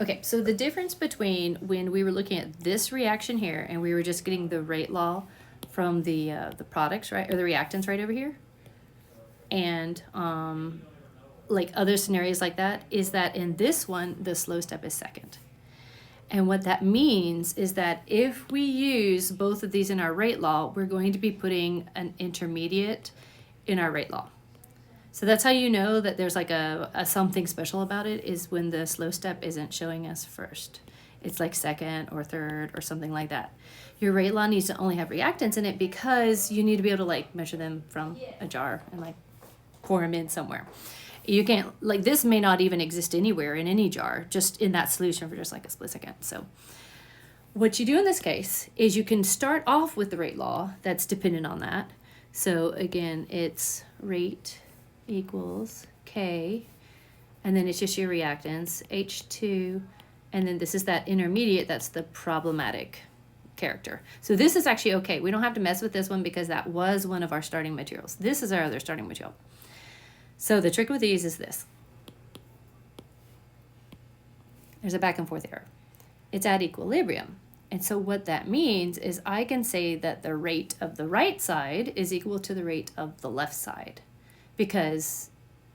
Okay, so the difference between when we were looking at this reaction here and we were just getting the rate law from the products, right, or the reactants right over here, and like other scenarios like that, is that in this one, the slow step is second. And what that means is that if we use both of these in our rate law, we're going to be putting an intermediate in our rate law. So that's how you know that there's like a something special about it, is when the slow step isn't showing us first. It's like second or third or something like that. Your rate law needs to only have reactants in it because you need to be able to like measure them from a jar and like pour them in somewhere. You can't, like, this may not even exist anywhere in any jar, just in that solution for just like a split second. So what you do in this case is you can start off with the rate law that's dependent on that. So again, it's rate equals K, and then it's just your reactants, H2, and then this is that intermediate, that's the problematic character. So this is actually okay. We don't have to mess with this one because that was one of our starting materials. This is our other starting material. So the trick with these is this. There's a back and forth error. It's at equilibrium. And so what that means is I can say that the rate of the right side is equal to the rate of the left side because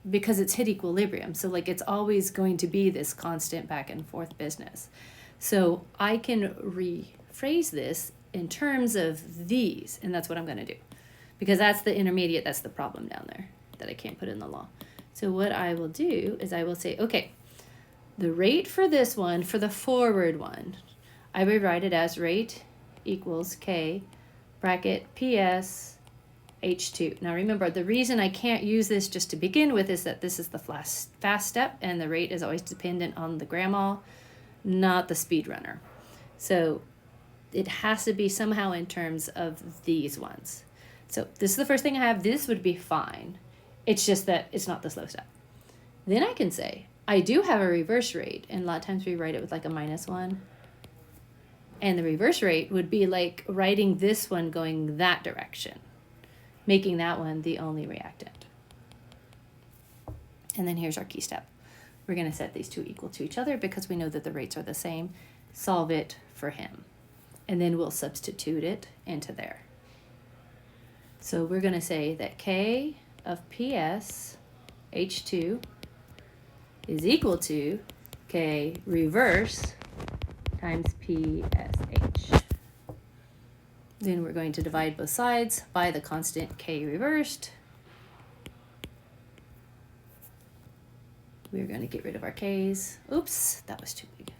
it's hit equilibrium. So like it's always going to be this constant back and forth business. So I can rephrase this in terms of these, and that's what I'm going to do because that's the intermediate, that's the problem down there that I can't put in the law. So what I will do is I will say, okay, the rate for this one, for the forward one, I would write it as rate equals K bracket PS H2. Now remember, the reason I can't use this just to begin with is that this is the fast step and the rate is always dependent on the grandma, not the speed runner. So it has to be somehow in terms of these ones. So this is the first thing I have. This would be fine. It's just that it's not the slow step. Then I can say, I do have a reverse rate, and a lot of times we write it with like a -1. And the reverse rate would be like writing this one going that direction, making that one the only reactant. And then here's our key step. We're going to set these two equal to each other because we know that the rates are the same. Solve it for him. And then we'll substitute it into there. So we're going to say that K of PS H2 is equal to K reverse times PSH. Then we're going to divide both sides by the constant K reversed. We're going to get rid of our K's. Oops, that was too big.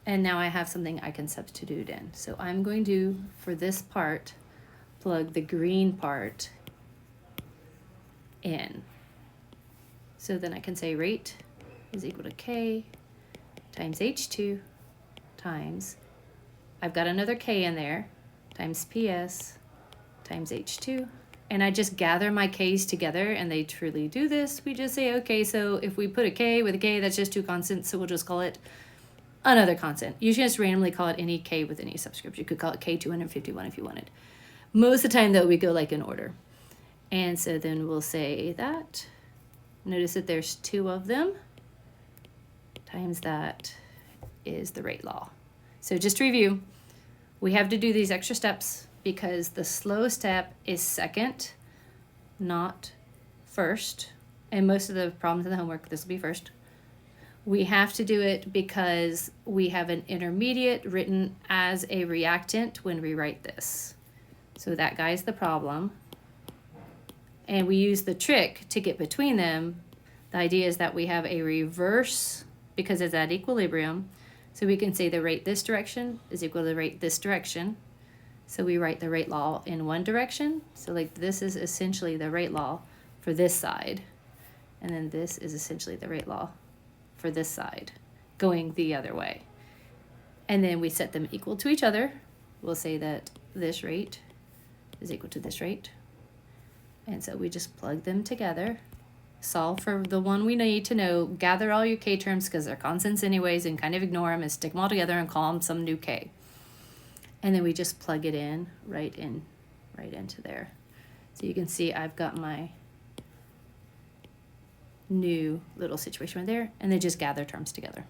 And now I have something I can substitute in. So I'm going to, for this part, plug the green part in. So then I can say rate is equal to K times H2 times, I've got another K in there, times PS times H2. And I just gather my K's together, and they truly do this. We just say, okay, so if we put a K with a K, that's just two constants, so we'll just call it another constant. You should just randomly call it any K with any subscript. You could call it K251 if you wanted. Most of the time, though, we go like in order. And so then we'll say that. Notice that there's two of them. Times that is the rate law. So just to review, we have to do these extra steps because the slow step is second, not first. And most of the problems in the homework, this will be first. We have to do it because we have an intermediate written as a reactant when we write this. So that guy's the problem. And we use the trick to get between them. The idea is that we have a reverse because it's at equilibrium. So we can say the rate this direction is equal to the rate this direction. So we write the rate law in one direction. So like this is essentially the rate law for this side. And then this is essentially the rate law for this side, going the other way. And then we set them equal to each other. We'll say that this rate is equal to this rate. And so we just plug them together, solve for the one we need to know, gather all your K terms because they're constants anyways, and kind of ignore them and stick them all together and call them some new K. And then we just plug it in right into there. So you can see I've got my new little situation right there, and then just gather terms together.